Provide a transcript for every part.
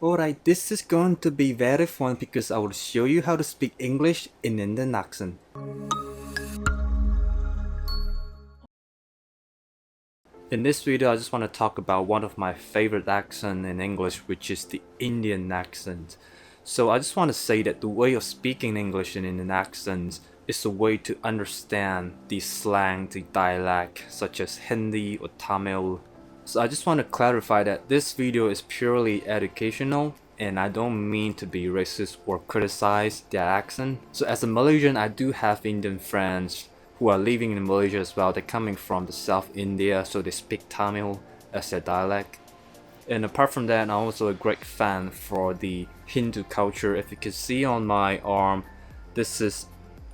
Alright, this is going to be very fun because I will show you how to speak English in Indian accent. In this video, I just want to talk about one of my favorite accents in English, which is the Indian accent. So I just want to say that the way of speaking English in Indian accents is a way to understand the slang, the dialect, such as Hindi or Tamil. So I just want to clarify that this video is purely educational and I don't mean to be racist or criticize their accent. So as a Malaysian, I do have Indian friends who are living in Malaysia as well. They're coming from the South India, so they speak Tamil as their dialect. And apart from that, I'm also a great fan for the Hindu culture. If you can see on my arm, this is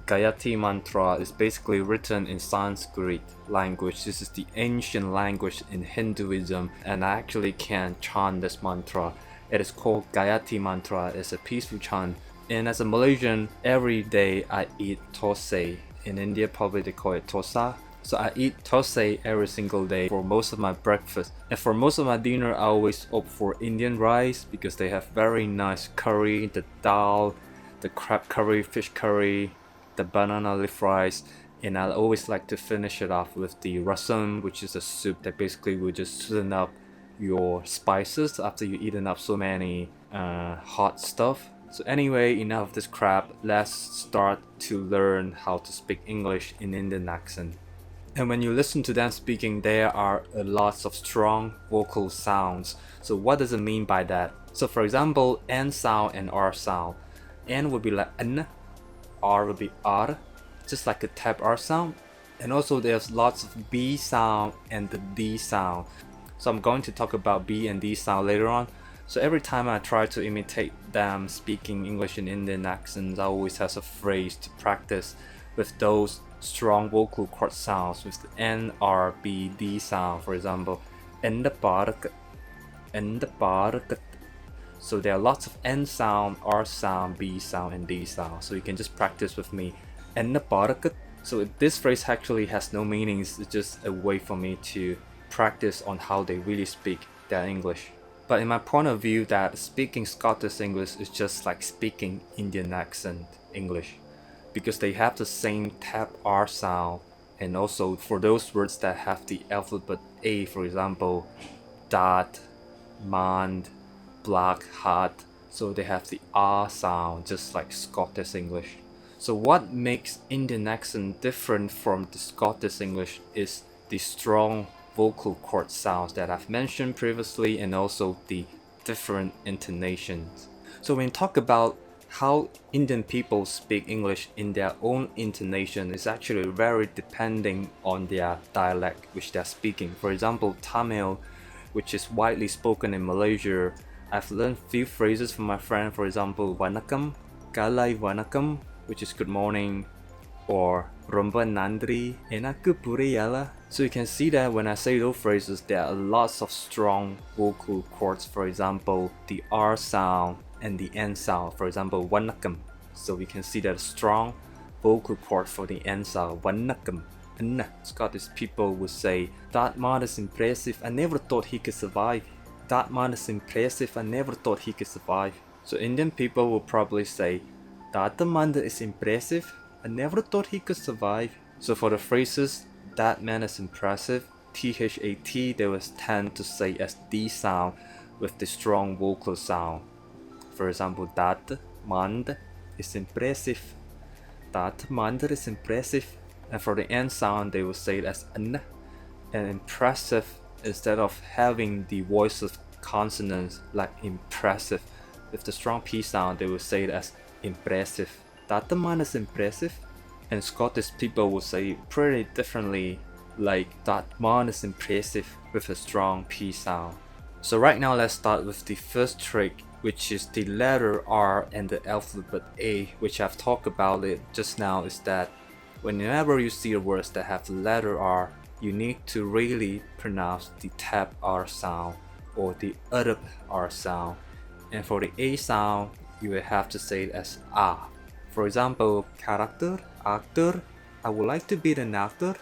Gayatri mantra. Is basically written in Sanskrit language. This is the ancient language in Hinduism, and I actually can chant this mantra. It is called Gayatri mantra. It's a peaceful chant. And as a Malaysian, every day I eat thosai. In India, probably they call it tosa. So I eat thosai every single day for most of my breakfast. And for most of my dinner, I always opt for Indian rice because they have very nice curry, the dal, the crab curry, fish curry, the banana leaf rice. And I always like to finish it off with the rasam, which is a soup that basically will just sweeten up your spices after you've eaten up so many hot stuff. So anyway, enough of this crap. Let's start to learn how to speak English in Indian accent. And when you listen to them speaking, there are lots of strong vocal sounds. So what does it mean by that? So for example, N sound and R sound. N would be like N, R would be R, just like a tap R sound. And also there's lots of B sound and the D sound. So I'm going to talk about B and D sound later on. So every time I try to imitate them speaking English in Indian accents, I always have a phrase to practice with those strong vocal cord sounds with the N, R, B, D sound. For example, in the park. So there are lots of N sound, R sound, B sound, and D sound. So you can just practice with me. In the park. So this phrase actually has no meanings. It's just a way for me to practice on how they really speak their English. But in my point of view, that speaking Scottish English is just like speaking Indian accent English, because they have the same tap R sound, and also for those words that have the alphabet A, for example, dad, man, black, hat, so they have the R sound just like Scottish English. So what makes Indian accent different from the Scottish English is the strong vocal cord sounds that I've mentioned previously, and also the different intonations. So when we talk about how Indian people speak English in their own intonation, is actually very depending on their dialect which they're speaking. For example, Tamil, which is widely spoken in Malaysia, I've learned few phrases from my friend. For example, Vanakkam, Kalai Vanakkam, which is good morning, or Romba Nandri, Enaku Puriyala. So you can see that when I say those phrases, there are lots of strong vocal cords. For example, the R sound and the N sound. For example, Vanakkam. So we can see that strong vocal cord for the N sound, Vanakkam. And Scottish people would say, that man is impressive, I never thought he could survive. That man is impressive, I never thought he could survive. So Indian people will probably say, that man is impressive, I never thought he could survive. So for the phrases, that man is impressive, THAT, they will tend to say as D sound with the strong vocal sound. For example, that man is impressive. That man is impressive. And for the N sound, they will say it as N. And impressive, instead of having the voiceless consonants like impressive, with the strong P sound, they will say it as impressive. That man is impressive. And Scottish people will say pretty differently, like that man is impressive with a strong P sound. So right now let's start with the first trick, which is the letter R and the alphabet A, which I've talked about it just now. Is that whenever you see words that have the letter R, you need to really pronounce the tap R sound or the urp R sound. And for the A sound, you will have to say it as A. For example, character, actor, I would like to be an actor,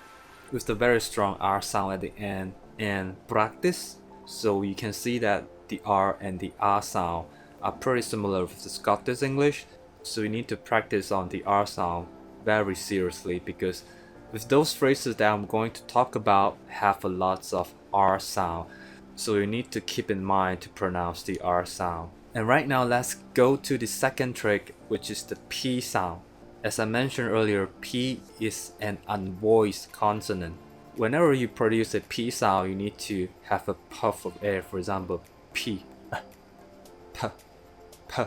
with the very strong R sound at the end. And practice, so you can see that the R and the R sound are pretty similar with the Scottish English, so you need to practice on the R sound very seriously, because with those phrases that I'm going to talk about have a lots of R sound, so you need to keep in mind to pronounce the R sound. And right now let's go to the second trick, which is the P sound. As I mentioned earlier, P is an unvoiced consonant. Whenever you produce a P sound, you need to have a puff of air, for example, P, P, P.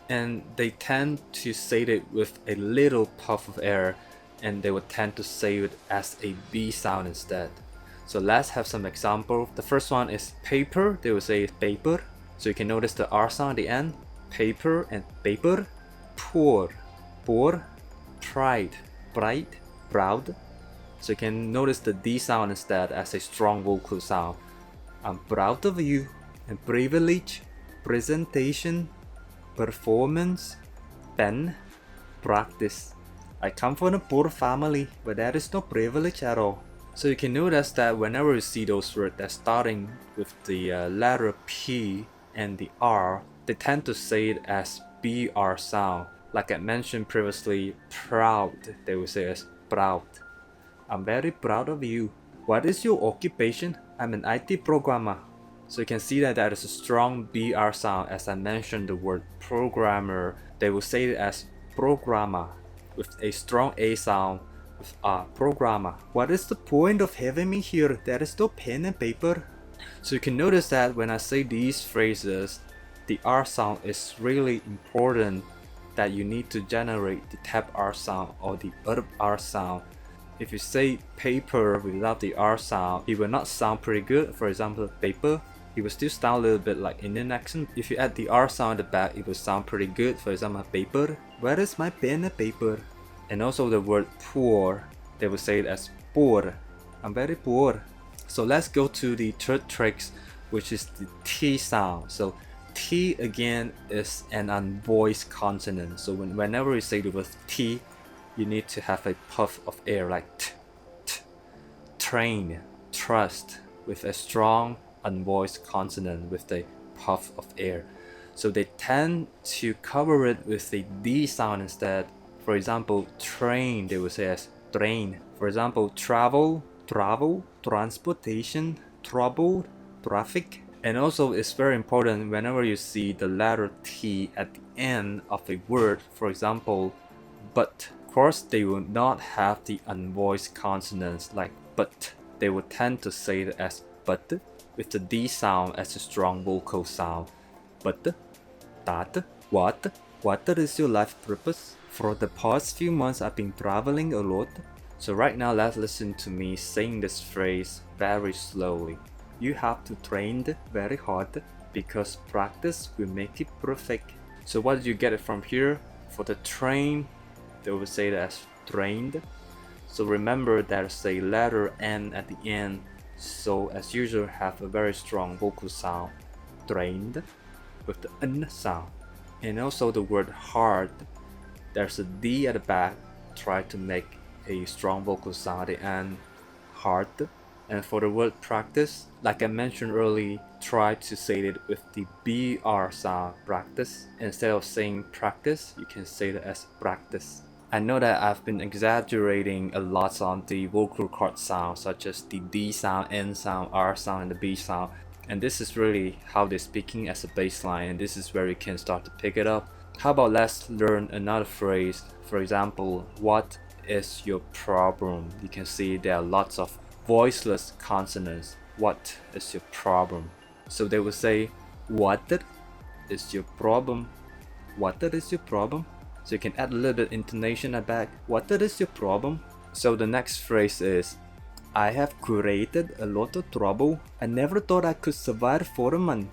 And they tend to say it with a little puff of air, and they would tend to say it as a B sound instead. So let's have some example. The first one is paper. They will say paper. So you can notice the R sound at the end. Paper and paper. Poor, poor. Pride, bright, proud. So you can notice the D sound instead as a strong vocal sound. I'm proud of you. And privilege, presentation, performance, pen, practice. I come from a poor family, but there is no privilege at all. So you can notice that whenever you see those words that starting with the letter P and the R, they tend to say it as BR sound. Like I mentioned previously, proud, they will say as proud. I'm very proud of you. What is your occupation? I'm an IT programmer. So you can see that there is a strong BR sound. As I mentioned the word programmer, they will say it as programmer with a strong A sound with a programmer. What is the point of having me here? There is no pen and paper. So you can notice that when I say these phrases, the R sound is really important, that you need to generate the tap R sound or the R sound. If you say paper without the R sound, it will not sound pretty good. For example, paper, it will still sound a little bit like Indian accent. If you add the R sound at the back, it will sound pretty good. For example, paper, where is my pen and paper? And also the word poor, they will say it as poor. I'm very poor. So let's go to the third trick, which is the T sound. So T again is an unvoiced consonant. So whenever you say the word T, you need to have a puff of air like t, t. Train, trust, with a strong unvoiced consonant with a puff of air. So they tend to cover it with a D sound instead. For example, train, they will say as train. For example, travel, travel, transportation, trouble, traffic. And also it's very important whenever you see the letter T at the end of a word, for example, but. Of course, they will not have the unvoiced consonants like but. They will tend to say it as but with the D sound as a strong vocal sound. But, that, what is your life purpose? For the past few months I've been traveling a lot. So right now let's listen to me saying this phrase very slowly. You have to train very hard because practice will make it perfect. So what did you get it from here? For the train, they will say that as trained. So remember there's a letter N at the end, so as usual have a very strong vocal sound, trained, with the N sound. And also the word hard, there's a D at the back, try to make a strong vocal sound at the end, hard. And for the word practice, like I mentioned earlier, try to say it with the BR sound, practice. Instead of saying practice, you can say it as practice. I know that I've been exaggerating a lot on the vocal cord sounds, such as the D sound, N sound, R sound, and the B sound. And this is really how they're speaking as a baseline, and this is where you can start to pick it up. How about let's learn another phrase. For example, what is your problem? You can see there are lots of voiceless consonants. What is your problem? So they will say, what is your problem? What is your problem? So you can add a little bit intonation at back. What is your problem? So the next phrase is, I have created a lot of trouble. I never thought I could survive for a month.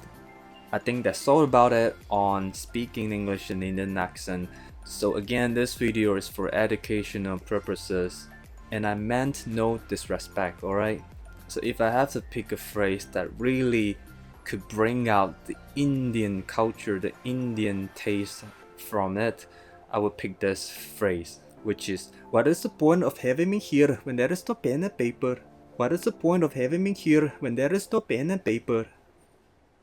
I think that's all about it on speaking English in Indian accent. So again, this video is for educational purposes, and I meant no disrespect, alright? So if I have to pick a phrase that really could bring out the Indian culture, the Indian taste from it, I would pick this phrase, which is, what is the point of having me here when there is no pen and paper? What is the point of having me here when there is no pen and paper?